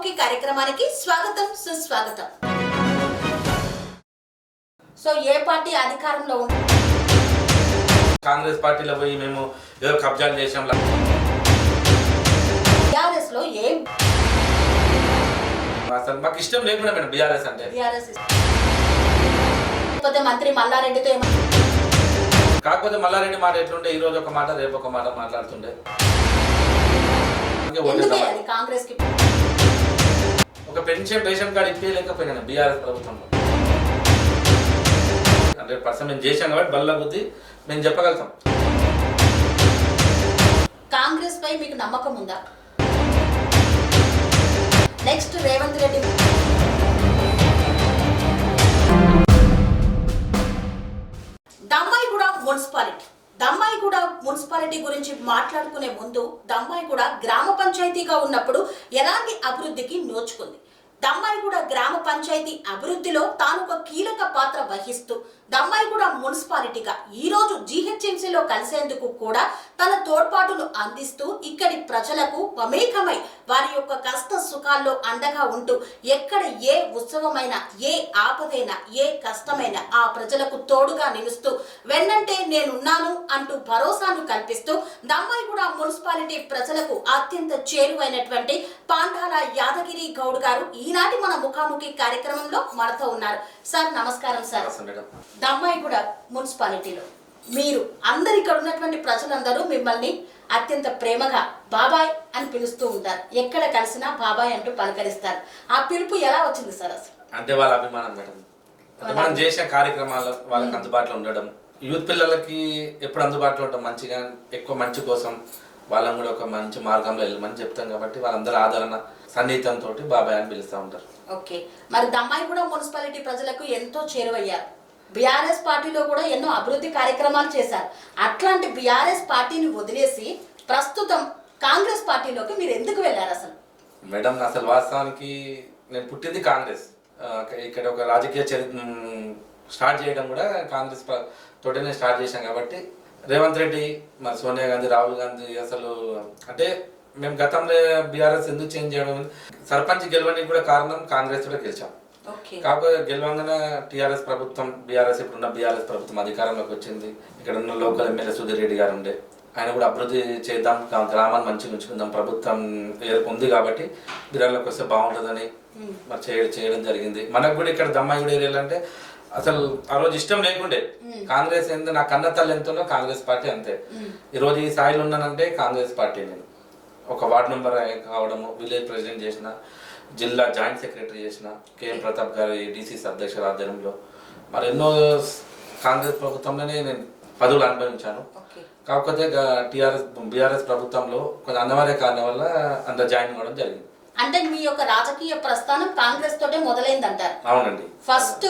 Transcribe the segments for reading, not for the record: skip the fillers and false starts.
ముఖాముఖి కార్యక్రమానికి స్వాగతం సుస్వాగతం. సో ఏ పార్టీ అధికారంలో ఉంది? కాంగ్రెస్ పార్టీలో పోయి మేము ఏదో కబ్జాలు చేసాం. బీఆర్ఎస్ లో ఏం అసలు మాకు ఇష్టం లేకుండా మేడం బీఆర్ఎస్ అంటే. మంత్రి మల్లారెడ్డితో కాకపోతే మల్లారెడ్డి మాట ఎట్లుండే ఈ రోజు ఒక మాట రేపు ఒక మాట మాట్లాడుతుండే. కాంగ్రెస్ కి ఒక పెన్షన్ రేషన్ కార్డు ఇప్పలేకపోయినా బీఆర్ఎస్ ప్రభుత్వంలో 100% మేము చేసాం కాబట్టి బల్ల బుద్ధి మేము చెప్పగలుగుతాం. కాంగ్రెస్ పై మీకు నమ్మకం ఉందా? నెక్స్ట్ రేవంత్ రెడ్డి దమ్మాయిగూడ మున్సిపాలిటీ గురించి మాట్లాడుకునే ముందు దమ్మాయిగూడ గ్రామ పంచాయతీగా ఉన్నప్పుడు ఎలాంటి అభివృద్ధికి నోచుకుంది? దమ్మాయిగూడ గ్రామ పంచాయతీ అభివృద్ధిలో తాను ఒక కీలక పాత్ర వహిస్తూ దమ్మాయిగూడ మున్సిపాలిటీగా ఈరోజు జీహెచ్ఎంసీలో కలిసేందుకు కూడా తన తోడ్పాటును అందిస్తూ ఇక్కడి ప్రజలకు మమేకమై వారి యొక్క కష్ట సుఖాల్లో అండగా ఉంటూ ఎక్కడ ఏ ఉత్సవమైనా ఏ ఆపదైనా ఏ కష్టమైనా ఆ ప్రజలకు తోడుగా నిలుస్తూ వెన్నంటే నేనున్నాను అంటూ భరోసాను కల్పిస్తూ దమ్మాయిగూడ మున్సిపాలిటీ ప్రజలకు అత్యంత చేరువైనటువంటి పాండాల యాదగిరి గౌడ్ గారు ఈనాటి మన ముఖాముఖి కార్యక్రమంలో మనతో ఉన్నారు. సార్ నమస్కారం. సార్ దమ్మాయిగూడ మున్సిపాలిటీలో మీరు అందరు ఇక్కడ ఉన్నటువంటి ప్రజలందరూ మిమ్మల్ని అత్యంత ప్రేమగా బాబాయ్ అని పిలుస్తూ ఉంటారు. ఎక్కడ కలిసినా బాబాయ్ అంటూ పలకరిస్తారు. ఆ పిలుపు ఎలా వచ్చింది సార్? అసలు అంటే వాళ్ళ అభిమానం మేడం. మనం చేసే కార్యక్రమాలు వాళ్ళకి అందుబాటులో ఉండడం, యూత్ పిల్లలకి ఎప్పుడు అందుబాటులో ఉండడం, మంచిగా ఎక్కువ మంచి కోసం వాళ్ళని కూడా ఒక మంచి మార్గంలో వెళ్ళమని చెప్తాం కాబట్టి వాళ్ళందరూ ఆదరణ సన్నిహితంతో బాబాయ్ అని పిలుస్తూ ఉంటారు. ఓకే, మరి దమ్మాయిగూడ మున్సిపాలిటీ ప్రజలకు ఎంతో చేరువయ్యారు. బీఆర్ఎస్ పార్టీలో కూడా ఎన్నో అభివృద్ధి కార్యక్రమాలు చేశారు. అట్లాంటి బీఆర్ఎస్ పార్టీని వదిలేసి ప్రస్తుతం కాంగ్రెస్ పార్టీలోకి మీరు ఎందుకు వెళ్ళారు అసలు? మేడం అసలు వాస్తవానికి నేను పుట్టింది కాంగ్రెస్. ఇక్కడ ఒక రాజకీయ స్టార్ట్ చేయడం కూడా కాంగ్రెస్ తోటనే స్టార్ట్ చేశాం కాబట్టి రేవంత్ రెడ్డి, మరి సోనియా గాంధీ, రాహుల్ గాంధీ అసలు అంటే మేము గతంలో బీఆర్ఎస్ ఎందుకు చేంజ్ చేయడం, సర్పంచ్ గెలవడానికి కూడా కారణం కాంగ్రెస్ కూడా గెలిచాం. కాకపోతే గెలవంగానే టీఆర్ఎస్ ప్రభుత్వం బీఆర్ఎస్ ఇప్పుడున్న బీఆర్ఎస్ ప్రభుత్వం అధికారంలోకి వచ్చింది. ఇక్కడ ఉన్న లోకల్ ఎమ్మెల్యే సుధీర్ రెడ్డి గారు ఉండే, ఆయన కూడా అభివృద్ధి చేద్దాం, గ్రామాన్ని మంచిగా ఉంచుకుందాం, ప్రభుత్వం ఉంది కాబట్టి బీఆర్లోకి వస్తే బాగుంటుందని మరి చేయడం జరిగింది. మనకు కూడా ఇక్కడ దమ్మాయిగూడ ఏరియాలో అంటే అసలు ఆ రోజు ఇష్టం లేకుండే. కాంగ్రెస్ ఎంత నా కన్న తల్లి ఎంతనో కాంగ్రెస్ పార్టీ అంతే. ఈ రోజు ఈ స్థాయిలో ఉన్నానంటే కాంగ్రెస్ పార్టీ. నేను ఒక వార్డు మెంబర్ కావడము, విలేజ్ ప్రెసిడెంట్ చేసిన, జిల్లా జాయింట్ సెక్రటరీ చేసిన, కేఎం ప్రతాప్ గారి డిసిసి అధ్యక్షుల ఆధ్వర్యంలో మరి ఎన్నో కాంగ్రెస్ ప్రభుత్వంలోనే నేను పదవులు అనుభవించాను. కాకపోతే బీఆర్ఎస్ ప్రభుత్వంలో కొంచెం అన్నవారే కారణం వల్ల అందులో జాయిన్ అవ్వడం జరిగింది. అంటే మీ యొక్క రాజకీయ ప్రస్థానం కాంగ్రెస్ తోటే మొదలైంది అంటారు? అవునండి. ఫస్ట్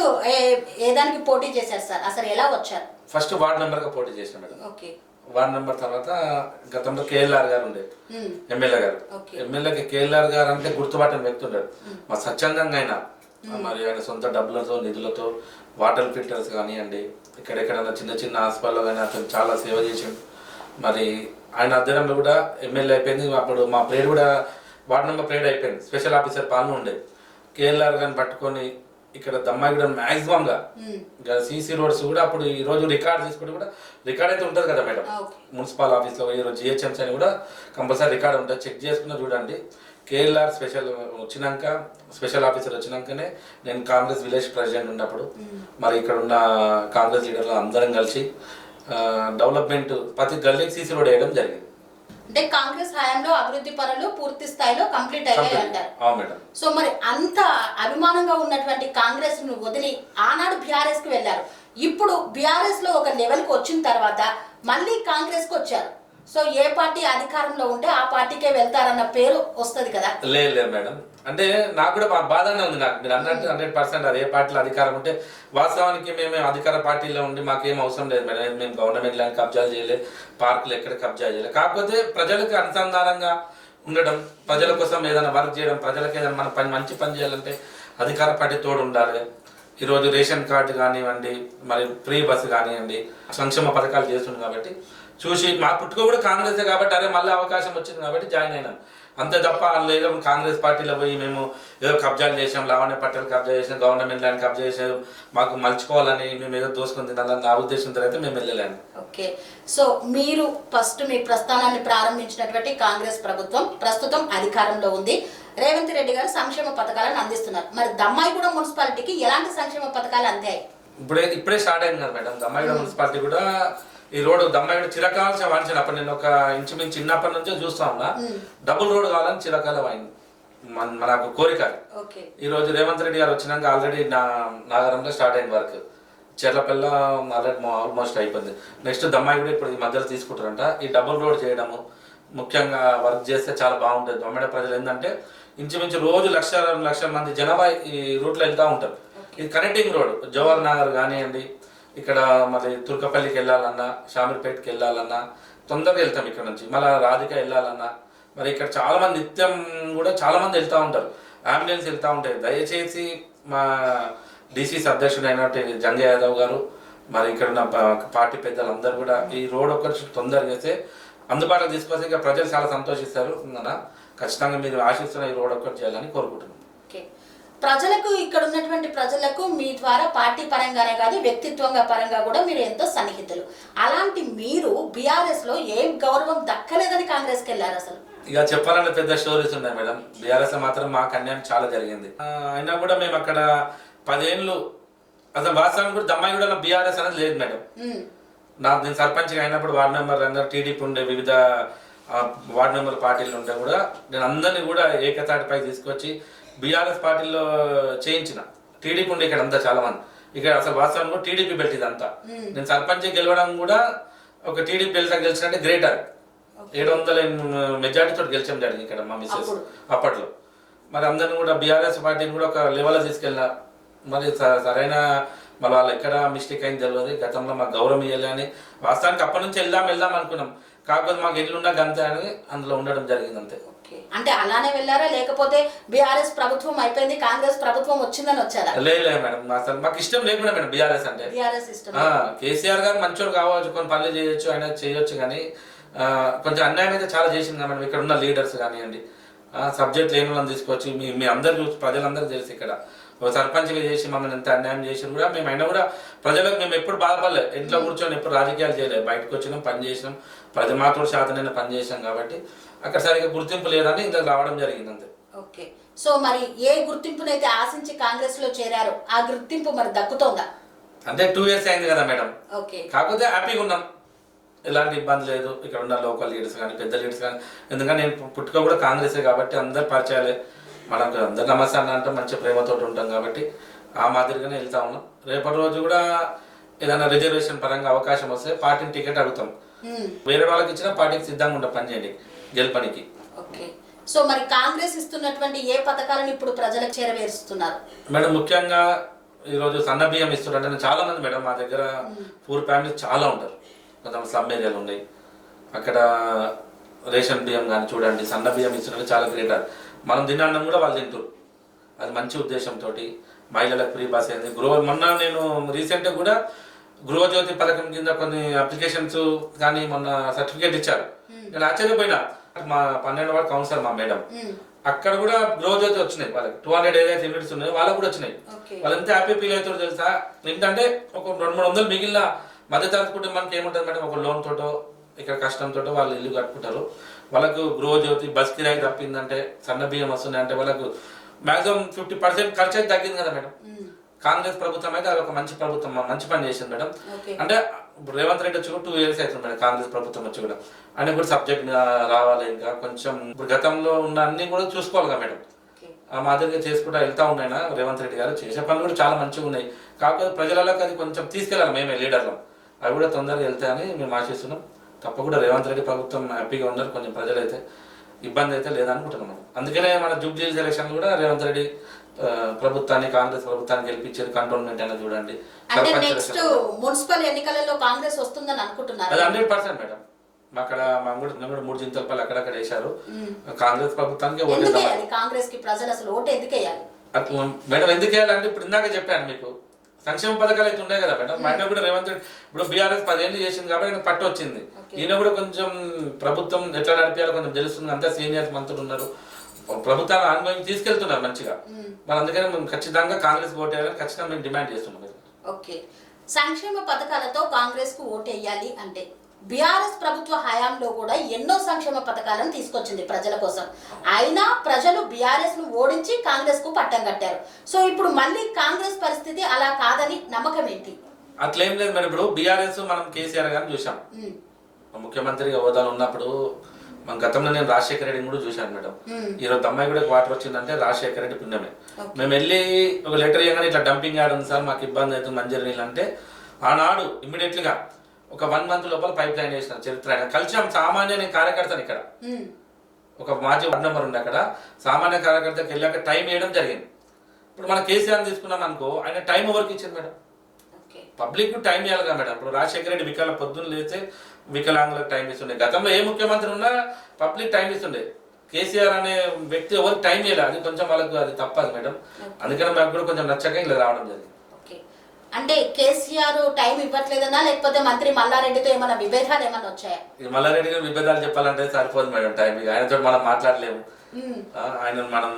ఏ దానికి పోటీ చేశారు సార్? అసలు ఎలా వచ్చారు? ఫస్ట్ వార్డు మెంబర్ గా పోటీ చేసిన మేడం. ఓకే. వార్డు మెంబర్ తర్వాత గతంలో కేఎల్ఆర్ గారు ఉండే ఎమ్మెల్యే గారు. ఎమ్మెల్యేకి కేఎల్ఆర్ గారు అంటే గుర్తుపట్టని వ్యక్తి ఉన్నాడు. మా స్వచ్ఛందంగా అయినా మరి ఆయన సొంత డబ్బులతో నిధులతో వాటర్ ఫిల్టర్స్ కానివ్వండి, ఇక్కడెక్కడైనా చిన్న చిన్న హాస్పిటల్లో కానీ అతను చాలా సేవ చేసిండు. మరి ఆయన ఆధ్వర్యంలో కూడా ఎమ్మెల్యే అయిపోయింది. అప్పుడు మా ప్లేడ్ కూడా వార్డు నెంబర్ ప్లేడ్ అయిపోయింది. స్పెషల్ ఆఫీసర్ పాలన ఉండేది. కేఎల్ఆర్ గారిని పట్టుకొని ఇక్కడ దమ్మాయిగూడ మ్యాక్సిమం గా సీసీ రోడ్స్ కూడా అప్పుడు ఈ రోజు రికార్డ్ తీసుకుంటే కూడా రికార్డ్ అయితే ఉంటుంది కదా మేడం. మున్సిపల్ ఆఫీస్ లో ఈరోజు జిహెచ్ఎంసీ అని కూడా కంపల్సరీ రికార్డ్ ఉంటుంది. చెక్ చేసుకున్నా చూడండి. కేఎల్ఆర్ స్పెషల్ ఆఫీసర్ వచ్చినాకనే నేను కాంగ్రెస్ విలేజ్ ప్రెసిడెంట్ ఉన్నప్పుడు మరి ఇక్కడ ఉన్న కాంగ్రెస్ లీడర్లు అందరం కలిసి డెవలప్మెంట్ ప్రతి గల్లీకి సీసీ రోడ్ వేయడం జరిగింది. అంటే కాంగ్రెస్ హయాంలో అభివృద్ధి పనులు పూర్తి స్థాయిలో కంప్లీట్ అయ్యాయి అంటారు. సో మరి అంత అభిమానంగా ఉన్నటువంటి కాంగ్రెస్ ను వదిలి ఆనాడు బీఆర్ఎస్ కి వెళ్ళారు. ఇప్పుడు బీఆర్ఎస్ లో ఒక లెవెల్ కి వచ్చిన తర్వాత మళ్ళీ కాంగ్రెస్ కి వచ్చారు. సో ఏ పార్టీ అధికారంలో ఉంటే ఆ పార్టీకే వెళ్తారన్న పేరు వస్తుంది కదా? లేదు మేడం, అంటే నాకు కూడా బాధనే ఉంది. నాకు మీరు అన్నట్టు 100% అది ఏ పార్టీలో అధికారం ఉంటే, వాస్తవానికి మేము అధికార పార్టీలో ఉండి మాకేం అవసరం లేదు మేడం. మేము గవర్నమెంట్ ల్యాండ్ కబ్జాలు చేయలేదు, పార్కులు ఎక్కడ కబ్జా చేయలేదు. కాకపోతే ప్రజలకు అనుసంధానంగా ఉండడం, ప్రజల కోసం ఏదైనా వర్క్ చేయడం, ప్రజలకు ఏదైనా మన మంచి పని చేయాలంటే అధికార పార్టీ తోడు ఉండాలి. ఈరోజు రేషన్ కార్డు కానివ్వండి, మరి ఫ్రీ బస్సు కానివ్వండి, సంక్షేమ పథకాలు చేస్తుంది కాబట్టి చూసి మా పుట్టుక కూడా కాంగ్రెస్ కాబట్టి అరే మళ్ళీ అవకాశం వచ్చింది కాబట్టి జాయిన్ అయినాం. అంతే తప్ప లేదు కాంగ్రెస్ పార్టీలో పోయి మేము ఏదో కబ్జాలు చేసాం, లావణ్య పట్టలు కబ్జా చేసాం, గవర్నమెంట్ ల్యాండ్ కబ్జా చేసాం, మాకు మలుచుకోవాలని మేము ఏదో దోసుకుని తినాలని నా ఉద్దేశంతో అయితే మేము వెళ్ళలేము. ఓకే, సో మీరు ఫస్ట్ మీ ప్రస్థానాన్ని ప్రారంభించినటువంటి కాంగ్రెస్ ప్రభుత్వం ప్రస్తుతం అధికారంలో ఉంది. రేవంత్ రెడ్డి గారు సంక్షేమ పథకాలను అందిస్తున్నారు. మరి దమ్మాయిగూడ మున్సిపాలిటీకి ఎలాంటి సంక్షేమ పథకాలు అందాయి? ఇప్పుడే స్టార్ట్ అయింది కదా మేడం. దమ్మాయిగూడ మున్సిపాలిటీ కూడా ఈ రోడ్డు దమ్మాయిగూడ చిరకాల వాంచిన అప్పుడు నేను ఒక ఇంచుమించు చిన్నప్పటి నుంచే చూస్తా ఉన్నా, డబుల్ రోడ్ కావాలని చిరకాల వాయింది మనకు కోరిక. ఈ రోజు రేవంత్ రెడ్డి గారు వచ్చినాక ఆల్రెడీ నాగరంలో స్టార్ట్ అయింది వర్క్. చెర్లపల్ల ఆల్రెడీ ఆల్మోస్ట్ అయిపోయింది. నెక్స్ట్ దమ్మాయిగూడ ఇప్పుడు ఈ మధ్యలో తీసుకుంటారంట. ఈ డబుల్ రోడ్ చేయడము ముఖ్యంగా వర్క్ చేస్తే చాలా బాగుంటుంది. దొమ్మడ ప్రజలు ఏంటంటే ఇంచుమించు రోజు లక్షల మంది జనాభా ఈ రూట్లో వెళ్తూ ఉంటారు. ఇది కనెక్టింగ్ రోడ్. జవహర్ నగర్ కానివ్వండి, ఇక్కడ మరి తుర్కపల్లికి వెళ్ళాలన్నా, షామీర్పేట్కి వెళ్ళాలన్నా తొందరగా వెళ్తాం ఇక్కడ నుంచి. మళ్ళీ రాధిక వెళ్ళాలన్నా మరి ఇక్కడ చాలా మంది నిత్యం కూడా చాలా మంది వెళ్తూ ఉంటారు, అంబులెన్స్ వెళ్తూ ఉంటాయి. దయచేసి మా డిసిసి అధ్యక్షుడు అయినట్టు జంగయ్య యాదవ్ గారు మరి ఇక్కడ ఉన్న పార్టీ పెద్దలందరూ కూడా ఈ రోడ్ ఒకటి తొందరగా చేస్తే అందుబాటులో తీసుకొస్తే ఇంకా ప్రజలు చాలా సంతోషిస్తారు. ఖచ్చితంగా మీరు ఆశిస్తున్న ఈ రోడ్ ఒకటి చేయాలని కోరుకుంటున్నాం. ప్రజలకు ఇక్కడ ఉన్నటువంటి ప్రజలకు మీ ద్వారా పార్టీ పరంగానే కాదు వ్యక్తిత్వంగా పరంగా కూడా మీరు ఎంతో సన్నిహితులు. అలాంటి మీరు బీఆర్ఎస్ లో ఏం గౌరవం దక్కలేదని కాంగ్రెస్కి వెళ్ళారు? అసలు ఇక చెప్పాలంటే పెద్ద స్టోరీస్ ఉన్నాయి మేడం. బీఆర్ఎస్ లో మాత్రం మాకు అన్యాయం చాలా జరిగింది. అయినా కూడా మేము అక్కడ 10 ఏళ్ళు అసలు వాస్తవానికి కూడా దమ్మాయి కూడా బీఆర్ఎస్ అనేది లేదు మేడం. నేను సర్పంచ్గా అయినప్పుడు వార్డు మెంబర్ అందరూ టీడీపీ ఉండే, వివిధ వార్డు మెంబర్ పార్టీలు ఉండే కూడా నేను అందరినీ కూడా ఏకతాటిపై తీసుకొచ్చి బీఆర్ఎస్ పార్టీలో చేయించిన. టీడీపీ ఉండే ఇక్కడ అంతా చాలా మంది. ఇక్కడ అసలు వాస్తవానికి కూడా టీడీపీ బెల్ట్ ఇదంతా. నేను సర్పంచ్ గెలవడం కూడా ఒక టీడీపీ బెల్ట్ గెలిచినట్టే గ్రేటర్ 700 మెజార్టీతో గెలిచాం జరిగింది ఇక్కడ మా మిస్సెస్ అప్పట్లో. మరి అందరిని కూడా బీఆర్ఎస్ పార్టీని కూడా ఒక లెవెల్లో తీసుకెళ్ళినా మరి సరైన మరి వాళ్ళు ఎక్కడ మిస్టేక్ అయింది తెలియదు. గతంలో మాకు గౌరవం ఇవ్వాలి అని వాస్తవానికి అప్పటి నుంచి వెళ్దాం అనుకున్నాం. కాకపోతే మాకు ఎల్లున్నా గంతే అని అందులో ఉండడం జరిగింది అంతే. అంటే అలానే వెళ్ళారా లేకపోతే బీఆర్ఎస్ ప్రభుత్వం అయిపోయింది కాంగ్రెస్ ప్రభుత్వం వచ్చిందని వచ్చారా? లేదు మేడం, అసలు మాకు ఇష్టం లేకుండా మేడం బీఆర్ఎస్ అంటే. కేసీఆర్ గారు మంచోడు కావచ్చు, కొన్ని పనులు చేయొచ్చు, ఆయన చేయొచ్చు, కానీ కొంచెం అన్యాయం అయితే చాలా చేసింది కదా మేడం. ఇక్కడ ఉన్న లీడర్స్ కానివ్వండి, సబ్జెక్ట్ లేని వాళ్ళని తీసుకొచ్చి మీ అందరు చూసి ప్రజలందరూ తెలిసి ఇక్కడ సర్పంచ్గా చేసి మమ్మల్ని ఎంత అన్యాయం చేసి కూడా మేము అయినా కూడా ప్రజలకు మేము ఎప్పుడు బాధపడలేదు. ఇంట్లో కూర్చొని ఎప్పుడు రాజకీయాలు చేయలేదు. బయటకు వచ్చినాం, పని చేసినాం, ప్రజమాతోడు శాతనైనా పని చేసాం. కాబట్టి అక్కడ సరిగ్గా గుర్తింపు లేదని ఇంత రావడం జరిగింది అంతే. ఓకే, సో మరి ఏ గుర్తింపునైతే ఆశించి కాంగ్రెస్ లో చేరారో ఆ గుర్తింపు మరి దక్కుతోందా? అంటే 2 years అయింది కదా మేడం. ఓకే, కాకపోతే హ్యాపీగా ఉన్నాం, ఎలాంటి ఇబ్బంది లేదు. ఇక్కడ ఉన్న లోకల్ లీడర్స్ కానీ పెద్ద లీడర్స్ కానీ, ఎందుకంటే నేను పుట్టుక కూడా కాంగ్రెసే కాబట్టి అందరు పరిచయాలే. మనకు అందరు నమస్తే అన్న అంటే మంచి ప్రేమతో ఉంటాం కాబట్టి ఆ మాదిరిగానే వెళ్తా ఉన్నాం. రేపటి రోజు కూడా ఏదైనా రిజర్వేషన్ పరంగా అవకాశం వస్తే పార్టీని టికెట్ అడుగుతాం. వేరే వాళ్ళకి ఇచ్చిన పార్టీకి సిద్ధంగా ఉంటాం పని చేయండి గెలుపనికి. ఓకే, సో మరి కాంగ్రెస్ ఇస్తున్నటువంటి ఏ పథకాలను ఇప్పుడు ప్రజలకు చేరవేరుస్తున్నారు మేడం? ముఖ్యంగా ఈరోజు సన్న బియ్యం ఇస్తున్నారు చాలా మంది మేడం. మా దగ్గర పూర్ ఫ్యామిలీస్ చాలా ఉంటారు, కొంతమంది స్లమ్ ఏరియాలు ఉన్నాయి. అక్కడ రేషన్ బియ్యం కానీ చూడండి, సన్న బియ్యం ఇస్తున్నారు, చాలా గ్రేటర్. మనం తినడం కూడా వాళ్ళు తింటారు. అది మంచి ఉద్దేశంతో మహిళలకు ఫ్రీ బస్ అయింది. మొన్న నేను రీసెంట్గా కూడా గృహజ్యోతి పథకం కింద కొన్ని అప్లికేషన్స్ కానీ మొన్న సర్టిఫికేట్ ఇచ్చారు. నేను ఆశ్చర్యపోయినా. మా 12వ వార్డు కౌన్సిలర్ మా మేడం, అక్కడ కూడా గృహజ్యోతి వచ్చినాయి. వాళ్ళకి 200 ఏదైతే యూనిట్స్ ఉన్నాయో వాళ్ళకు కూడా వచ్చినాయి. వాళ్ళు ఎంత హ్యాపీ ఫీల్ అవుతారో తెలుసా? ఏంటంటే ఒక 200-300 మిగిలిన మధ్యతరగతి కుటుంబానికి ఏముంటుంది మేడం, ఒక లోన్ తోటో ఇక్కడ కష్టంతో వాళ్ళు ఇల్లు కట్టుకుంటారు. వాళ్ళకు గృహజ్యోతి బస్ కిరాయి తప్పిందంటే, సన్న బియ్యం వస్తున్నాయంటే వాళ్ళకు మాక్సిమం 50% ఖర్చు అయితే తగ్గింది కదా మేడం. కాంగ్రెస్ ప్రభుత్వం అయితే అది ఒక మంచి ప్రభుత్వం, మంచి పని చేసింది మేడం. అంటే రేవంత్ రెడ్డి వచ్చి కూడా 2 years అవుతుంది మేడం కాంగ్రెస్ ప్రభుత్వం వచ్చి కూడా. ఆయన కూడా సబ్జెక్ట్ రావాలి, ఇంకా కొంచెం ఇప్పుడు గతంలో ఉన్న అన్ని కూడా చూసుకోవాలి కదా మేడం. ఆ మాదిరిగా చేసుకుంటూ వెళ్తా ఉన్నాయినా రేవంత్ రెడ్డి గారు చేసే పనులు కూడా చాలా మంచిగా ఉన్నాయి. కాకపోతే ప్రజలకు అది కొంచెం తీసుకెళ్ళాలి మేమే లీడర్లు. అవి కూడా తొందరగా వెళ్తాయని మేము ఆశిస్తున్నాం. తప్పకుండా రేవంత్ రెడ్డి ప్రభుత్వం హ్యాపీగా ఉన్నారు. కొంచెం ప్రజలైతే ఇబ్బంది అయితే లేదనుకుంటున్నాం. అందుకనే మన జూబ్లీ ఎలక్షన్ కూడా రేవంత్ రెడ్డి ప్రభుత్వాన్ని కాంగ్రెస్ ప్రభుత్వాన్ని గెలిపించేది కంటోన్మెంట్ అయినా చూడండి. మున్సిపల్ ఎన్నికలలో కాంగ్రెస్ వస్తుందని అనుకుంటున్నారు. అది 100% మేడం. అక్కడ మేము కూడా 3 జింతలపల్లి అక్కడక్కడ వేశారు. కాంగ్రెస్ ప్రభుత్వానికి కాంగ్రెస్ కి ప్రజలు అసలు ఓటు ఎందుకు వేయాలి మేడం? ఎందుకు వేయాలంటే ఇప్పుడు ఇందాక చెప్పాను మీకు, సంక్షేమ పథకాలు అయితే ఉన్నాయి కదా మేడం. ఆయన కూడా రేవంత్ రెడ్డి ఇప్పుడు బీఆర్ఎస్ 10 ఏళ్ళు చేసింది కాబట్టి ఆయన పట్టు వచ్చింది. ఈయన కూడా కొంచెం ప్రభుత్వం ఎట్లా నడిపేయాలో కొంచెం తెలుస్తుంది. అంతా సీనియర్స్ మంత్రులు ఉన్నారు, ప్రభుత్వాన్ని ఆన్గోయింగ్ తీసుకెళ్తున్నారు మంచిగా. మరి అందుకని మేము ఖచ్చితంగా కాంగ్రెస్ ఓటేయాలని ఖచ్చితంగా మేము డిమాండ్ చేస్తున్నాం. ఓకే, సంక్షేమ పథకాలతో కాంగ్రెస్ కు ఓటేయాలి అంటే బీఆర్ఎస్ ప్రభుత్వ హయాంలో కూడా ఎన్నో సంక్షేమ పథకాలను తీసుకొచ్చింది ప్రజల కోసం. అయినా ప్రజలు బీఆర్ఎస్ ను ఓడించి కాంగ్రెస్ కు పట్టం కట్టారు. సో ఇప్పుడు మళ్ళీ కాంగ్రెస్ పరిస్థితి అలా కాదని నమ్మకం ఏంటి? అట్లేం లేదు మరి. ఇప్పుడు బీఆర్ఎస్ మనం కేసీఆర్ గారిని చూసాం, ముఖ్యమంత్రిగా హోదాలో ఉన్నప్పుడు. మన గతంలో నేను రాజశేఖర రెడ్డిని కూడా చూశాను మేడం. ఈరోజు అమ్మాయి కూడా వాటర్ వచ్చిందంటే రాజశేఖర రెడ్డి పుణ్యమే. మేము వెళ్ళి ఒక లెటర్ ఇవ్వగానే ఇట్లా డంపింగ్ యార్డ్ ఉంది సార్, మాకు ఇబ్బంది అవుతుంది మంజరి నీళ్ళు అంటే, ఆనాడు ఇమ్మీడియట్లీగా ఒక 1 మంత్ లోపల పైప్ లైన్ వేసిన చరిత్ర. ఆయన కలిసాం సామాన్య నేను కార్యకర్తను ఇక్కడ, ఒక మాజీ వార్డు మెంబర్ ఉండే అక్కడ, సామాన్య కార్యకర్తకి వెళ్ళాక టైం వేయడం జరిగింది. ఇప్పుడు మన కేసీఆర్ తీసుకున్నాం అనుకో, ఆయన టైం ఎవరికి ఇచ్చింది మేడం? పబ్లిక్ టైం ఇవ్వాలి కదా మేడం. ఇప్పుడు రాజశేఖర రెడ్డి పొద్దున్న లేస్తే వికలాంగులకు టైం ఇస్తుండే. గతంలో ఏ ముఖ్యమంత్రి ఉన్నా పబ్లిక్ టైం ఇస్తుండే. కేసీఆర్ అనే వ్యక్తి ఎవరికి టైం ఇవ్వాలి, అది కొంచెం వాళ్ళకు అది తప్పదు మేడం. అందుకని మాకు కూడా కొంచెం నచ్చక ఇలా రావడం జరిగింది. అంటే కేసీఆర్ టైం ఇవ్వట్లేదన్నా, లేకపోతే మంత్రి మల్లారెడ్డితో ఏమైనా విభేదాలు ఏమైనా వచ్చాయా? మల్లారెడ్డి గారు విభేదాలు చెప్పాలంటే సరిపోదు మేడం టైం. ఆయనతో మనం మాట్లాడలేము, ఆయన మనం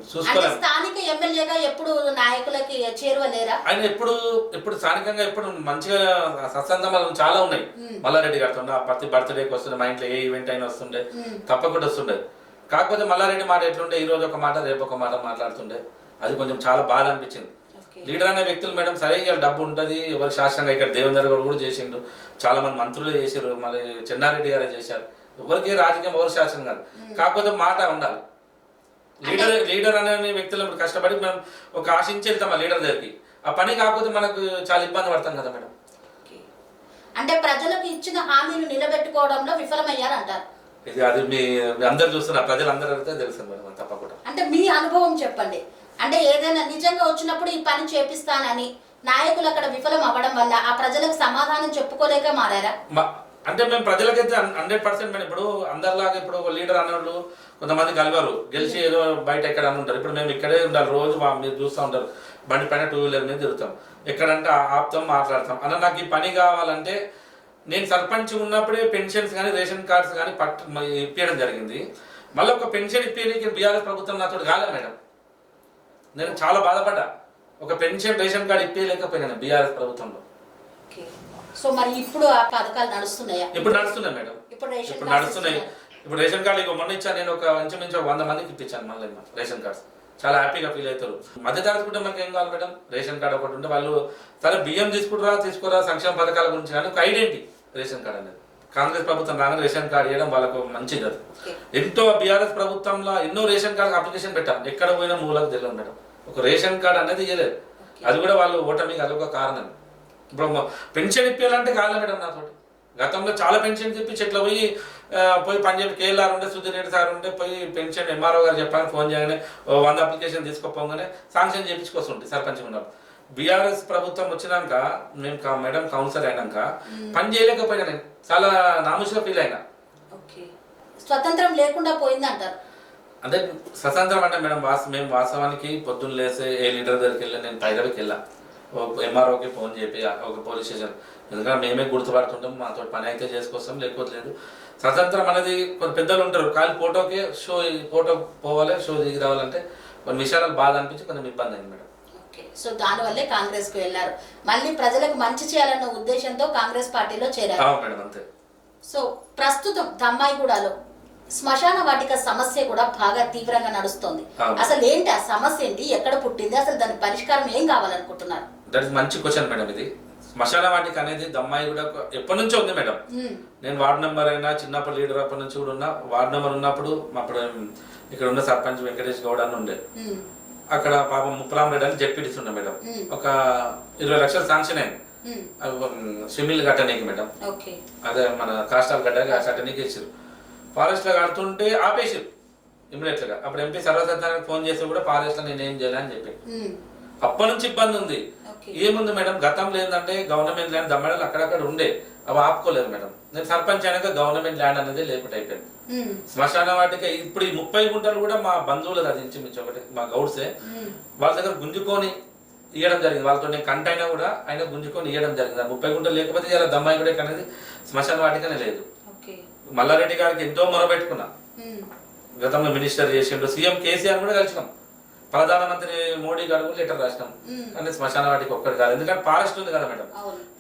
చూసుకోలేము. స్థానిక ఎమ్మెల్యేగా ఎప్పుడు నాయకులకి చేరువలేరా? ఆయన ఎప్పుడు స్థానికంగా ఎప్పుడు మంచిగా సత్సంబంధాలు చాలా ఉన్నాయి మల్లారెడ్డి గారితో. ప్రతి బర్త్డేకి వస్తుండే, మా ఇంట్లో ఏ ఈవెంట్ అయినా వస్తుండే, తప్పకుండా వస్తుండే. కాకపోతే మల్లారెడ్డి మాట ఎట్లుండే, ఈ రోజు ఒక మాట రేపు ఒక మాట మాట్లాడుతుండే. అది కొంచెం చాలా బాధ అనిపించింది. లీడర్ అనే వ్యక్తులు మేడం సరే డబ్బు ఉంటుంది, ఎవరు శాస్త్రంగా ఇక్కడ దేవేందర్ గారు కూడా చేసిండు, చాలా మంది మంత్రులు చేసారు, మళ్ళీ చెన్నారెడ్డి గారే చేశారు. ఎవరికి రాజకీయం ఎవరు శాస్త్రం కాదు, కాకపోతే మాట ఉండాలి. లీడర్ అనే వ్యక్తులు కష్టపడి మనం ఒక ఆశించి వెళ్తాం ఆ లీడర్ దగ్గరికి, ఆ పని కాకపోతే మనకు చాలా ఇబ్బంది పడతాం కదా మేడం. అంటే ప్రజలకు ఇచ్చిన హామీలు నిలబెట్టుకోవడంలో విఫలమయ్యారంటారు. ఇది అది మీ అందరు చూస్తున్నారు, ప్రజలందరూ అడిగితే తెలుసు మేడం తప్పకుండా. అంటే మీ అనుభవం చెప్పండి. అంటే ఏదైనా నిజంగా వచ్చినప్పుడు ఈ పని చేపిస్తానని నాయకులు అక్కడ విఫలం అవ్వడం వల్ల ఆ ప్రజలకు సమాధానం చెప్పుకోలేక మారారా? అంటే మేము ప్రజలకైతే 100% మేము ఇప్పుడు అందరిలాగా ఇప్పుడు లీడర్ అన్నోళ్ళు కొంతమంది కలవరు, గెలిచి ఏదో బయట ఎక్కడ అని ఉంటారు. ఇప్పుడు మేము ఇక్కడే ఉండాలి, రోజు మీరు చూస్తూ ఉంటారు, బండి పైన 2 వీలర్ మీద తిరుగుతాం, ఎక్కడంటే ఆపుతాం, మాట్లాడతాం. అన్న నాకు ఈ పని కావాలంటే నేను సర్పంచ్ ఉన్నప్పుడే పెన్షన్స్ కానీ రేషన్ కార్డ్స్ కానీ ఇప్పించడం జరిగింది. మళ్ళీ ఒక పెన్షన్ ఇప్పేయడానికి బీఆర్ఎస్ ప్రభుత్వం నాతో కాలేదు మేడం. నేను చాలా బాధపడ్డా, ఒక పెన్షన్ రేషన్ కార్డు ఇప్పలేకపోయినా బీఆర్ఎస్ ప్రభుత్వంలో. సో మరి ఇప్పుడు ఆ పథకాలు నడుస్తున్నాయా? ఇప్పుడు నడుస్తున్నాయి మేడం, ఇప్పుడు నడుస్తున్నాయి. ఇప్పుడు రేషన్ కార్డు ఇక మొన్న ఇచ్చాను నేను, ఒక ఇంచుమించు 100 మందికి ఇప్పించాను మళ్ళీ రేషన్ కార్డ్స్. చాలా హ్యాపీగా ఫీల్ అవుతారు. మధ్యతరగతి కుటుంబానికి ఏం కావాలి మేడం, రేషన్ కార్డు ఒకటి ఉంటే వాళ్ళు సరే బియ్యం తీసుకోరా సంక్షేమ పథకాల గురించి కానీ ఒక ఐడెంటిటీ రేషన్ కార్డు అనేది. కాంగ్రెస్ ప్రభుత్వం రాగానే రేషన్ కార్డు ఇవ్వడం వాళ్ళకు మంచిది. అది ఎంతో బీఆర్ఎస్ ప్రభుత్వంలో ఎన్నో రేషన్ కార్డు అప్లికేషన్ పెట్టాం, ఎక్కడ పోయినా మూలకు తెలియదు మేడం. ఒక రేషన్ కార్డు అనేది ఇవ్వలేదు, అది కూడా వాళ్ళు ఓటమికి అదొక కారణం. ఇప్పుడు పెన్షన్ ఇప్పించాలంటే కాదు మేడం నాతో. గతంలో చాలా పెన్షన్ ఇప్పించి ఇట్లా పోయి పనిచేసి కేఎల్ఆర్ ఉండే సుధీర్ రెడ్డి సార్ ఉండే పోయి పెన్షన్ ఎంఆర్ఓ గారు చెప్పాను, ఫోన్ చేయగానే 100 అప్లికేషన్ తీసుకోపోగానే శాంక్షన్ చేయించుకొస్తుంటే సర్పంచ్ ఉన్నారు. బీఆర్ఎస్ ప్రభుత్వం వచ్చినాక మేము మేడం కౌన్సిలర్ అయినాక పని చేయలేకపోయినా నేను చాలా నామూషిగా ఫీల్ అయినా. స్వతంత్రం లేకుండా పోయిందంటారు. అంటే స్వతంత్రం అంటే మేడం మేము వాస్తవానికి పొద్దున్న లేసే ఏ లీడర్ దగ్గరికి వెళ్ళి నేను పైరవికి వెళ్ళా, ఎంఆర్ఓకి ఫోన్ చెప్పి ఒక పోలీస్ స్టేషన్, ఎందుకంటే మేమే గుర్తుపడుతుంటాం, మాతో పని అయితే చేసుకొస్తాం, లేకపోతే లేదు. స్వతంత్రం అనేది కొన్ని పెద్దలు ఉంటారు, కానీ ఫోటో పోవాలి, షో దిగి రావాలంటే కొన్ని విషయాలకు బాధ అనిపించి కొంచెం ఇబ్బంది అయింది మేడం. సో దానివల్లే కాంగ్రెస్ కు వెళ్ళారు. మళ్ళీ ప్రజలకు మంచి చేయాలన్న ఉద్దేశంతో కాంగ్రెస్ పార్టీలో చేరారు మేడం. అంతే. సో ప్రస్తుతం దమ్మాయిగూడలో శ్మశాన వాటిక సమస్య కూడా బాగా తీవ్రంగా నడుస్తోంది. అసలు ఏంటి ఆ సమస్య, ఏంటి, ఎక్కడ పుట్టింది, అసలు దాని పరిష్కారం ఏం కావాలనుకుంటున్నారు? దట్ ఇస్ మంచి క్వశ్చన్ మేడం. ఇది శ్మశాన వాటిక అనేది దమ్మాయిగూడ ఎప్పటి నుంచో ఉంది మేడం. నేను వార్డు మెంబర్ అయినా, చిన్నప్పుడు లీడర్ అప్పటి నుంచి కూడా ఉన్నా. వార్డు మెంబర్ ఉన్నప్పుడు అప్పుడు ఇక్కడ ఉన్న సర్పంచ్ వెంకటేష్ గౌడ్ అని ఉండే, అక్కడ పాపం ముప్పలాం రెడ్డి అని చెప్పిస్తున్నా మేడం. ఒక 20 లక్షలు శాంక్షన్ అయింది స్విమ్మింగ్ కట్టనీకి మేడం. అదే మన కాస్టాల్ గడ్డ కట్టనీకి ఇచ్చారు. ఫారెస్ట్ లో కడుతుంటే ఆపేసారు ఇమీడియట్ గా. అప్పుడు ఎంపీ సర్వసత్యానికి ఫోన్ చేసి కూడా ఫారెస్ట్ లో నేనేం చేయాలని చెప్పి అప్పటి నుంచి ఇబ్బంది ఉంది. ఏముంది మేడం, గతంలో ఏంటంటే గవర్నమెంట్ ల్యాండ్ దమ్మడాలు అక్కడక్కడ ఉండే, అవి ఆపుకోలేదు మేడం. నేను సర్పంచ్ అయినాక గవర్నమెంట్ ల్యాండ్ అనేది లేకుండా అయిపోయింది. శ్మశాన వాటిక ఇప్పుడు ఈ 30 గుంటలు కూడా మా బంధువులు అది ఇంచుమించు ఒకటి మా గౌడ్సే వాళ్ళ దగ్గర గుంజుకొని ఇవ్వడం జరిగింది. వాళ్ళతో నేను కంట అయినా కూడా ఆయన గుంజుకొని ఇవ్వడం జరిగింది. 30 గుంటలు లేకపోతే ఇలా దమ్మాయి కూడా అనేది శ్మశాన వాటికనే లేదు. మల్లారెడ్డి గారికి ఎంతో మొరబెట్టుకున్నా, గతంలో మినిస్టర్ చేసిండు, సీఎం కేసీఆర్ కూడా కలిసినాం, ప్రధానమంత్రి మోడీ గారు కూడా లెటర్ రాసినాం, కానీ శ్మశాన వాటికి ఒక్కటి కాదు. ఎందుకంటే ఫారెస్ట్ ఉంది కదా మేడం,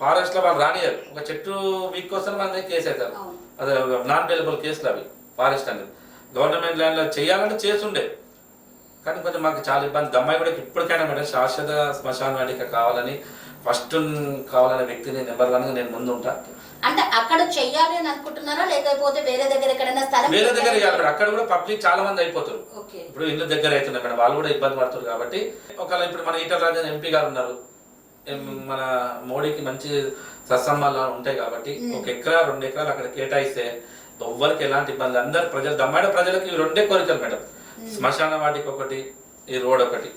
ఫారెస్ట్ లో వాళ్ళు రానియరు. ఒక చెట్టు వీక్ కోసం మన దగ్గర కేసు అవుతారు, అదే నాన్ అవైలబుల్ కేసులు అవి. ఫారెస్ట్ అనేది గవర్నమెంట్ ల్యాండ్ లో చేయాలంటే చేస్తుండే, కానీ కొంచెం మాకు చాలా ఇబ్బంది. దమ్మాయి కూడా ఇప్పటికైనా మేడం శాశ్వత శ్మశాన వాటిక కావాలని, ఫస్ట్ కావాలనే వ్యక్తిని నెంబర్ 1 గా నేను ముందు ఉంటా. అంటే అక్కడ చెయ్యాలి అని అనుకుంటున్నారా, లేకపోతే వేరే దగ్గర ఎక్కడైనా స్థలం? వేరే దగ్గర చేయాలి. అక్కడ కూడా పబ్లిక్ చాలా మంది అయిపోతారు. ఇప్పుడు ఇల్లు దగ్గర అవుతున్నాయి మేడం, వాళ్ళు కూడా ఇబ్బంది పడుతారు. కాబట్టి ఒకవేళ ఇప్పుడు మన ఈటల రాజేంద్ర ఎంపీ గారు ఉన్నారు, మన మోడీకి మంచి సత్సంబాలు ఉంటాయి కాబట్టి 1 ఎకరా 2 ఎకరాలు అక్కడ కేటాయిస్తే ఎవ్వరికి ఎలాంటి ఇబ్బంది. అందరు ప్రజలు, దమ్మాడ ప్రజలకు 2 కోరికలు మేడం, శ్మశాన వాటికి ఒకటి, ఈ రోడ్ ఒకటి.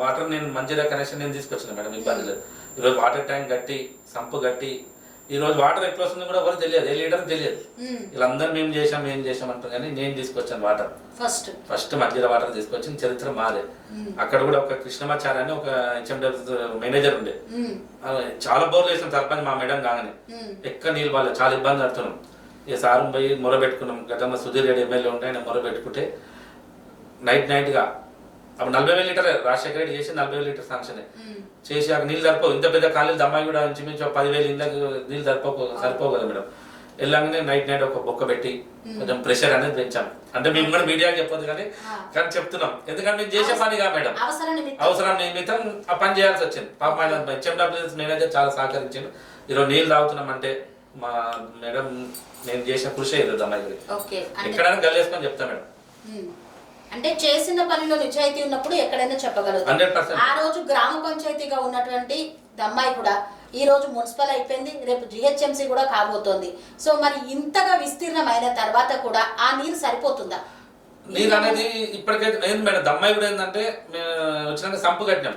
వాటర్ నేను మంచిగా కనెక్షన్ నేను తీసుకొచ్చిన మేడం, ఇబ్బంది లేదు. ఈరోజు వాటర్ ట్యాంక్ కట్టి, సంపు కట్టి, ఈ రోజు వాటర్ ఎట్లా వస్తుందో కూడా ఎవరు తెలియదు, ఏ లీటర్ తెలియదు. వీళ్ళందరూ మేము చేసాం అంటారు, కానీ నేను తీసుకొచ్చాను వాటర్. ఫస్ట్ మధ్యలో వాటర్ తీసుకొచ్చిన చరిత్ర మాదే. అక్కడ కూడా ఒక కృష్ణమాచార్య అని ఒక హెచ్ఎండబ్ల్యూ మేనేజర్ ఉండే, చాలా బోర్లు వేసిన సర్పంచ్ మా మేడం కాగానే ఎక్కడ నీళ్ళు బాగాలేదు, చాలా ఇబ్బంది పడుతున్నాం. ఇక సారం పోయి మొరబెట్టుకున్నాం. గతంలో సుధీర్ రెడ్డి ఎమ్మెల్యే ఉంటే ఆయన మొరబెట్టుకుంటే నైట్ గా అప్పుడు 40,000 లీటర్ రాజశేఖర రెడ్డి చేసి 40,000 లీటర్ శాంక్షన్ చేసి అక్కడ నీళ్ళు సరిపోవు. ఇంత పెద్ద ఖాళీలు దమ్మాయి కూడా ఇంచుమించు 10,000 ఇళ్ళకి నీళ్ళు సరిపోవు కదా మేడం. వెళ్ళగానే నైట్ ఒక బొక్క పెట్టి కొంచెం ప్రెషర్ అనేది పెంచాం. అంటే మేము కూడా మీడియాకి చెప్పొద్దు కానీ చెప్తున్నాం, ఎందుకంటే మేము చేసే పనిగా మేడం, అవసరం నిమిత్తం ఆ పని చేయాల్సి వచ్చింది. పాప ఆయన హెచ్ఎండబ్ల్యూఎస్ మేనేజర్ చాలా సహకరించాను. ఈరోజు నీళ్ళు తాగుతున్నాం అంటే మా మేడం నేను చేసిన కృషి అయ్యేది దమ్మాయి గురించి. ఎక్కడైనా గల్లేసుకొని చెప్తా మేడం. అంటే చేసిన పనిలో నిజాయితీ ఉన్నప్పుడు ఎక్కడైనా చెప్పగలుగుతాం. ఆ రోజు గ్రామ పంచాయతీగా ఉన్నటువంటి దమ్మాయి కూడా ఈ రోజు మున్సిపల్ అయిపోయింది, రేపు జిహెచ్ఎంసీ కూడా కాబోతోంది. సో మరి ఇంతగా విస్తీర్ణమైన తర్వాత కూడా ఆ నీరు సరిపోతుందా? నీరు అనేది ఇప్పటికైతే లేదు మేడం. దమ్మాయి కూడా ఏంటంటే వచ్చినాక సంపు కట్టినాం.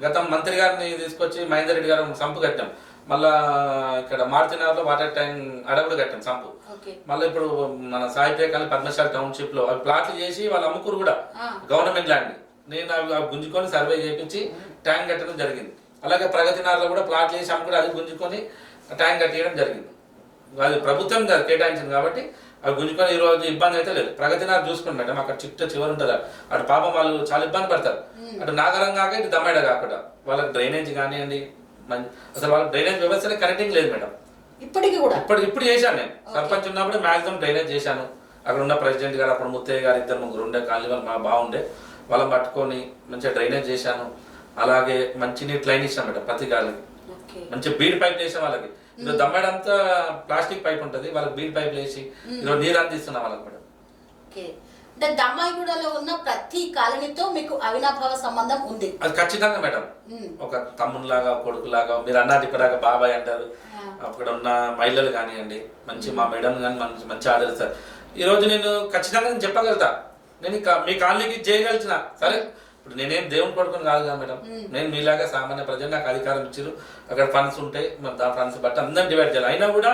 గతం మంత్రి గారిని తీసుకొచ్చి మహేందర్ రెడ్డి గారు సంపు కట్టినాం. మళ్ళా ఇక్కడ మారుతినగర్ లో వాటర్ ట్యాంక్ అడవుడు కట్టాం సంపు. మళ్ళీ ఇప్పుడు మన సాయిపేకాలి పద్మశాలి టౌన్షిప్ లో అవి ప్లాట్లు చేసి వాళ్ళు అమ్ముకురు కూడా గవర్నమెంట్ ల్యాండ్. నేను అవి గుంజుకొని సర్వే చేయించి ట్యాంక్ కట్టడం జరిగింది. అలాగే ప్రగతినగర్లో కూడా ప్లాట్లు చేసి అమ్ముకుని అది గుంజుకొని ట్యాంక్ కట్టేయడం జరిగింది. అది ప్రభుత్వం కేటాయించింది కాబట్టి అవి గుంజుకొని ఈ రోజు ఇబ్బంది అయితే లేదు. ప్రగతినగర్ చూసుకుని మేడం, అక్కడ చివరి ఉంటుంది, అటు పాపం వాళ్ళు చాలా ఇబ్బంది పడతారు. అటు నాగరం కాక ఇటు దమ్మాడ కాకుండా వాళ్ళకి డ్రైనేజ్ కానివ్వండి, అసలు వాళ్ళకి డ్రైనేజ్ వ్యవస్థనే కనెక్టింగ్ లేదు మేడం. ఇప్పటికి కూడా ఇప్పుడు చేశాను నేను. సర్పంచ్ ఉన్నప్పుడు మాక్సిమం డ్రైనేజ్ చేశాను. అక్కడ ఉన్న ప్రెసిడెంట్ గారు, అప్పుడు ముత్తయ్య గారు 2-3 ఉండే కాలనీ వాళ్ళు మా బాగుండే, వాళ్ళని పట్టుకొని మంచిగా డ్రైనేజ్ చేశాను. అలాగే మంచి నీటి లైన్ ఇచ్చాను మేడం ప్రతి గాలికి. మంచి బీడ్ పైప్ వేసాం వాళ్ళకి. ఈరోజు దమ్మాడంతా ప్లాస్టిక్ పైప్ ఉంటుంది, వాళ్ళకి బీడ్ పైప్ వేసి ఈరోజు నీరు అందిస్తున్నాం వాళ్ళకి మేడం. అంటే దమ్మాయిగూడలో ఉన్న ప్రతి కాలనీతో మీకు అవినాభావ సంబంధం ఉంది? అది ఖచ్చితంగా మేడం. ఒక తమ్మునిలాగా, కొడుకులాగా, మీరు అన్నది ఇప్పటిదాకా బాబాయ్ అంటారు. అక్కడ ఉన్న మహిళలు కానివ్వండి, మంచి మా మేడం కానీ మంచి ఆదరిస్తారు. ఈరోజు నేను ఖచ్చితంగా నేను చెప్పగలుగుతా, నేను మీ కాలనీకి చేయగలిచిన సరే. ఇప్పుడు నేనేం దేవుని కొడుకుని కాదు కదా మేడం, నేను మీలాగా సామాన్య ప్రజలు, నాకు అధికారం ఇచ్చారు. అక్కడ ఫండ్స్ ఉంటాయి, ఆ ఫండ్స్ బట్టి అందరిని డివైడ్ చేయాలి. అయినా కూడా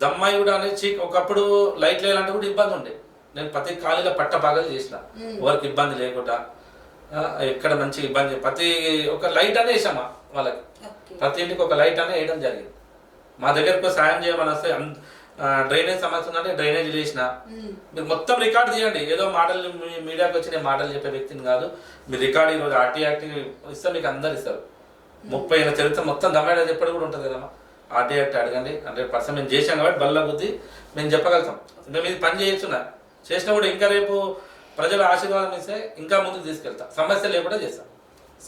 దమ్మాయి కూడా అనేది ఒకప్పుడు లైట్ వేయాలంటే కూడా ఇబ్బంది ఉండే. నేను ప్రతి కాలనీలో పట్ట పగలు చేసిన, ఎవరికి ఇబ్బంది లేకుండా, ఎక్కడ మంచి ఇబ్బంది, ప్రతి ఒక లైట్ అనే వేసామా వాళ్ళకి, ప్రతి ఇంటికి ఒక లైట్ అనే వేయడం జరిగింది. మా దగ్గరకు సాయం చేయమని వస్తే డ్రైనేజ్ సమస్య ఉందంటే డ్రైనేజ్ చేసిన. మీరు మొత్తం రికార్డు చేయండి. ఏదో మాటలు మీడియాకి వచ్చి నేను మాటలు చెప్పే వ్యక్తిని కాదు. మీరు రికార్డు ఈరోజు ఆర్టీ యాక్ట్ ఇస్తే మీకు అందరు ఇస్తారు. 30 ఏళ్ళ చరిత్ర మొత్తం దమ్మాడ చెప్పడం కూడా ఉంటుంది కదమ్మా. ఆర్టీ యాక్ట్ అడగండి, 100% మేము చేసాం కాబట్టి బల్ల బుద్ధి మేము చెప్పగలుగుతాం. మేము ఇది పని చేయొచ్చున్నా చేసినా కూడా ఇంకా రేపు ప్రజల ఆశీర్వాదం ఇస్తే ఇంకా ముందుకు తీసుకెళ్తా. సమస్య లేకుండా చేస్తాం.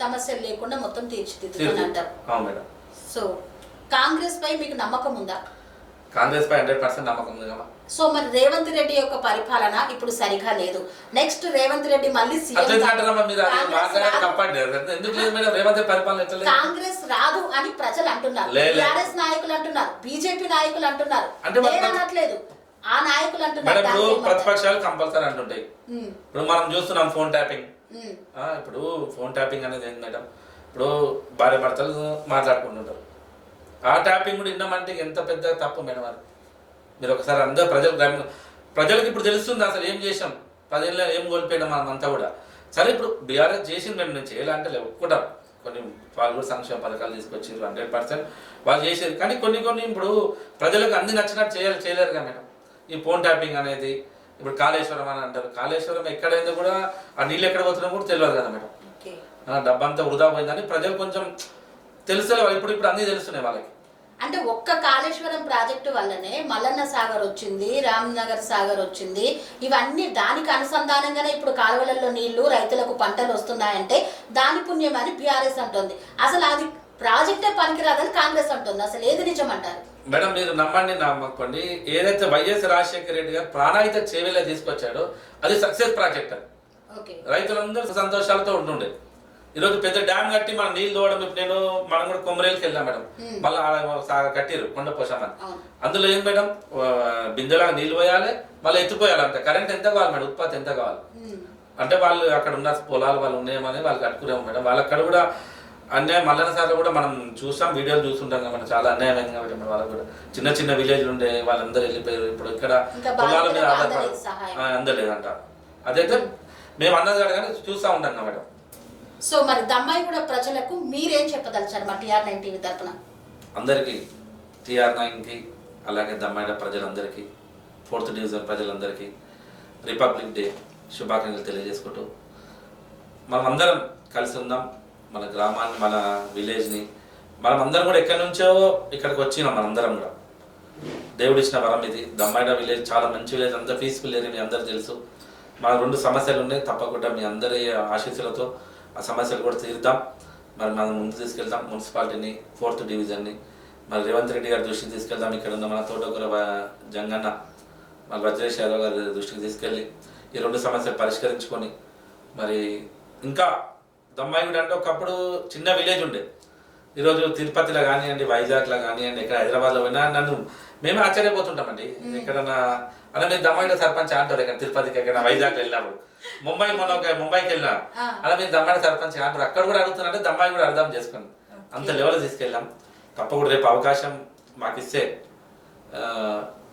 సమస్యలు లేకుండా మొత్తం తీర్చిదిద్దుతాను అంటారు. అవును మేడం. సో కాంగ్రెస్ పై మీకు నమ్మకం ఉందా? కాంగ్రెస్ పై 100% నమ్మకం ఉంది కదా. సో మరి రేవంత్ రెడ్డి యొక్క పరిపాలన ఇప్పుడు సరిగా లేదు. నెక్స్ట్ రేవంత్ రెడ్డి మళ్ళీ కాంగ్రెస్ రాదు అని ప్రజలు అంటున్నారు, టిఆర్ఎస్ నాయకులు అంటున్నారు, బీజేపీ నాయకులు అంటున్నారు, అనట్లేదు ఆ నాయకులు అంటున్నారు. ప్రతిపక్షాలు కంపల్సరీ అంటుంటాయి. ఇప్పుడు మనం చూస్తున్నాం ఫోన్ ట్యాపింగ్. ఇప్పుడు ఫోన్ ట్యాపింగ్ అనేది ఏంటి మేడం, ఇప్పుడు భార్య భర్తలు మాట్లాడుకుంటుంటారు. ఆ ట్యాపింగ్ కూడా విన్నామంటే ఎంత పెద్ద తప్పు మేడం. అది మీరు ఒకసారి అందరూ ప్రజలకు ఇప్పుడు తెలుస్తుంది అసలు ఏం చేసాం, 10 ఏళ్ళ ఏం కోల్పోయినాం మనం అంతా కూడా. సరే ఇప్పుడు బీఆర్ఎస్ చేసింది మేము, నేను చేయాలంటే ఒక్కటం కొన్ని వాళ్ళు కూడా సంక్షేమ పథకాలు తీసుకొచ్చారు 100% వాళ్ళు చేసారు. కానీ కొన్ని ఇప్పుడు ప్రజలకు అన్ని నచ్చినట్టు చేయలేరు కదా మేడం. ఈ ఫోన్ ట్యాపింగ్ అనేది ఇప్పుడు కాళేశ్వరం అని అంటారు. కాళేశ్వరం ఎక్కడైనా కూడా ఆ నీళ్ళు ఎక్కడ పోతున్నా కూడా తెలియదు కదా మేడం. డబ్బంతా వృధా పోయిందని ప్రజలు కొంచెం తెలుస్తలే. ఇప్పుడు అన్నీ తెలుస్తున్నాయి వాళ్ళకి. అంటే ఒక్క కాళేశ్వరం ప్రాజెక్టు వల్లనే మల్లన్న సాగర్ వచ్చింది, రామ్నగర్ సాగర్ వచ్చింది. ఇవన్నీ దానికి అనుసంధానంగానే ఇప్పుడు కాలువలలో నీళ్లు రైతులకు పంటలు వస్తున్నాయంటే దాని పుణ్యమని బీఆర్ఎస్ అంటుంది. అసలు అది ప్రాజెక్టే పనికిరాదని కాంగ్రెస్ అంటుంది. అసలు ఏది నిజం అంటారు మేడం? మీరు నమ్మండి నమ్మకండి, ఏదైతే వైఎస్ రాజశేఖర రెడ్డి గారు ప్రాణాయిత చేవేలా తీసుకొచ్చాడో అది సక్సెస్ ప్రాజెక్ట్. అది రైతులందరూ సంతోషాలతో ఉంటుండే. ఈరోజు పెద్ద డ్యామ్ కట్టి మనం నీళ్ళు తోవడం. ఇప్పుడు మనం కూడా కొమ్మరేళ్ళకి వెళ్ళాం మేడం. మళ్ళీ కట్టిరు కొండ పోసామని. అందులో ఏం మేడం, బిందెలాగా నీళ్ళు పోయాలి, మళ్ళీ ఎత్తిపోయాలి. అంటే కరెంట్ ఎంత కావాలి మేడం, ఉత్పత్తి ఎంత కావాలి అంటే వాళ్ళు అక్కడ ఉన్న పొలాలు వాళ్ళు ఉన్నాయమని వాళ్ళు కట్టుకున్నాము మేడం. వాళ్ళు అక్కడ కూడా అన్యాయం. మల్లన్న సార్లు కూడా మనం చూసాం, వీడియోలు చూస్తుంటాం కదా, చాలా అన్యాయమైంది కాబట్టి వాళ్ళకు కూడా చిన్న విలేజ్లు ఉండే వాళ్ళందరూ వెళ్ళిపోయారు. ఇప్పుడు ఇక్కడ పొలాల మీద ఆధారపడి అందలేదంట. అదైతే మేము అన్నది కాదు కానీ చూస్తూ ఉంటాం కదా మేడం. సో మరి దమ్మాయి కూడా ప్రజలకు మీరేం చెప్పదలిచారు మా TR9 టీవీ తరఫున? అందరికీ, TR9కి అలాగే దమ్మాయిడ ప్రజలందరికీ, 4th డివిజన్ ప్రజలందరికీ రిపబ్లిక్ డే శుభాకాంక్షలు తెలియజేసుకుంటూ మనం అందరం కలిసి ఉందాం. మన గ్రామాన్ని, మన విలేజ్ని, మనం అందరం కూడా ఎక్కడి నుంచో ఇక్కడికి వచ్చినాం. మనందరం కూడా దేవుడు ఇచ్చిన వరం ఇది. దమ్మాయిడ విలేజ్ చాలా మంచి విలేజ్, అంత పీస్ఫుల్ ఏరియా. మీ అందరూ తెలుసు. మన 2 సమస్యలు ఉన్నాయి. తప్పకుండా మీ అందరి ఆశీస్సులతో ఆ సమస్యలు కూడా తీరుద్దాం. మరి మనం ముందు తీసుకెళ్తాం. మున్సిపాలిటీని, 4th డివిజన్ని మరి రేవంత్ రెడ్డి గారి దృష్టికి తీసుకెళ్దాం. ఇక్కడ ఉన్న మన తోటకూర జంగన్న, మన వజ్రేష్ యాదవ్ గారి దృష్టికి తీసుకెళ్ళి ఈ 2 సమస్యలు పరిష్కరించుకొని మరి ఇంకా దమ్మాయిగూడ అంటే ఒకప్పుడు చిన్న విలేజ్ ఉండే. ఈరోజు తిరుపతిలో కానివ్వండి, వైజాగ్లో కానివ్వండి, ఇక్కడ హైదరాబాద్లో పోయినా మేమే ఆశ్చర్యపోతుంటామండి. ఎక్కడన్నా అలా మీరు దమ్మాయిగూడ సర్పంచ్ అంటారు. ఇక్కడ తిరుపతికి, ఎక్కడ వైజాగ్లో వెళ్ళినప్పుడు, ముంబైకి వెళ్ళినా అలా మీరు దమ్మాయిగూడ సర్పంచ్ అంటారు. అక్కడ కూడా అడుగుతున్నారంటే దమ్మాయి కూడా అర్థం చేసుకోండి. అంత లెవెల్ తీసుకెళ్ళాం. తప్పకుండా రేపు అవకాశం మాకు ఇస్తే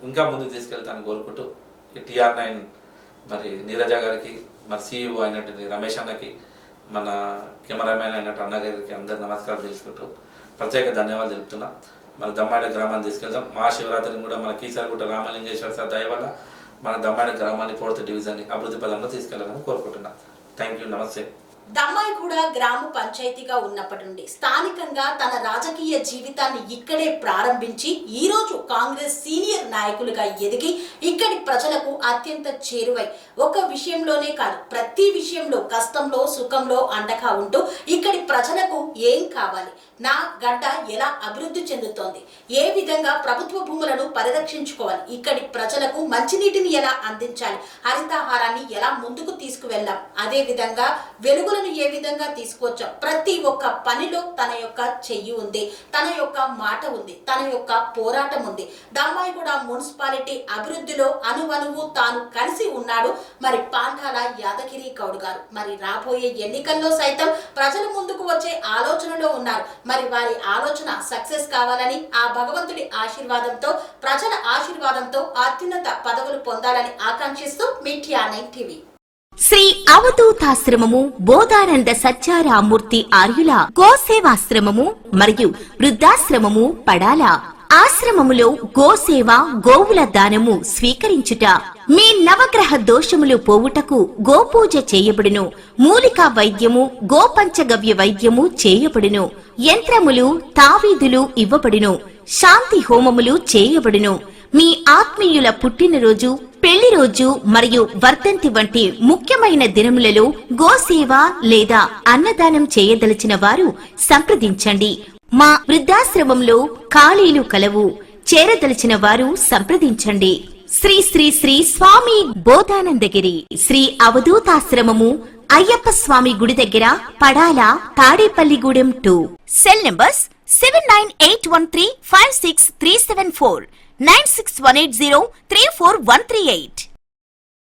ఇంకా ముందుకు తీసుకెళ్తాను కోరుకుంటూ TR9 మరి నీరజ గారికి, మరి CEO అయినట్టు రమేష్ అన్నకి, మన కెమెరామ్యాన్ అయినట్టు అన్నగారికి అందరు నమస్కారం తెలుసుకుంటూ ప్రత్యేక ధన్యవాదాలు తెలుపుతున్నా. మన దమ్మాయిడ గ్రామాన్ని తీసుకెళ్తాం. మహాశివరాత్రిని కూడా మన కీసరగుట్ట రామలింగేశ్వర సార్ దయ వల్ల మన దమ్మాయిడ గ్రామాన్ని 4th డివిజన్ని అభివృద్ధి పదంలో తీసుకెళ్లాలని కోరుకుంటున్నా. థ్యాంక్ యూ, నమస్తే. దమ్మాయిగూడ గ్రామ పంచాయతీగా ఉన్నప్పటి నుండి స్థానికంగా తన రాజకీయ జీవితాన్ని ఇక్కడే ప్రారంభించి ఈ రోజు కాంగ్రెస్ సీనియర్ నాయకులుగా ఎదిగి ఇక్కడి ప్రజలకు అత్యంత చేరువై ఒక విషయంలోనే కాదు ప్రతి విషయంలో కష్టంలో సుఖంలో అండగా ఉంటూ ఇక్కడి ప్రజలకు ఏం కావాలి, నా గడ్డ ఎలా అభివృద్ధి చెందుతోంది, ఏ విధంగా ప్రభుత్వ భూములను పరిరక్షించుకోవాలి, ఇక్కడి ప్రజలకు మంచినీటిని ఎలా అందించాలి, హరితాహారాన్ని ఎలా ముందుకు తీసుకువెళ్ళాం, అదే విధంగా వెలుగులను ఏ విధంగా తీసుకొచ్చాం, ప్రతి ఒక్క పనిలో తన యొక్క చెయ్యి ఉంది, తన యొక్క మాట ఉంది, తన యొక్క పోరాటం ఉంది. దమ్మాయిగూడ మున్సిపాలిటీ అభివృద్ధిలో అనువనువు తాను కలిసి ఉన్నాడు మరి పాంఠాల యాదగిరి గౌడ్ గారు. మరి రాబోయే ఎన్నికల్లో సైతం ప్రజల ముందుకు వచ్చే ఆలోచనలో ఉన్నారు. మరి వారి ఆలోచన సక్సెస్ కావాలని ఆ భగవంతుడి ఆశీర్వాదంతో, ప్రజల ఆశీర్వాదంతో అత్యున్నత పదవులు పొందాలని ఆకాంక్షిస్తూ మీ TR9 టీవీ. శ్రీ అవధూతాశ్రమము బోధానంద సత్యారామూర్తి ఆర్యుల గోసేవాశ్రమము మరియు వృద్ధాశ్రమము పడాల. ఆశ్రమములో గోసేవ, గోవుల దానము స్వీకరించుట, మీ నవగ్రహ దోషములు పోవుటకు గోపూజ చేయబడును. మూలికా వైద్యము, గోపంచగవ్య వైద్యము చేయబడును. యంత్రములు, తావీదులు ఇవ్వబడును. శాంతి హోమములు చేయబడును. మీ ఆత్మీయుల పుట్టినరోజు, పెళ్లి రోజు మరియు వర్ధంతి వంటి ముఖ్యమైన దినములలో గోసేవ లేదా అన్నదానం చేయదలిచిన వారు సంప్రదించండి. మా వృద్ధాశ్రమంలో ఖాళీలు కలవు. చేరదలిచిన వారు సంప్రదించండి. శ్రీ శ్రీ శ్రీ స్వామి బోధానందగిరి శ్రీ అవధూతాశ్రమము, అయ్యప్ప స్వామి గుడి దగ్గర, పడాల, తాడేపల్లిగూడెం 2. Cell numbers 7981356374, 96180341138.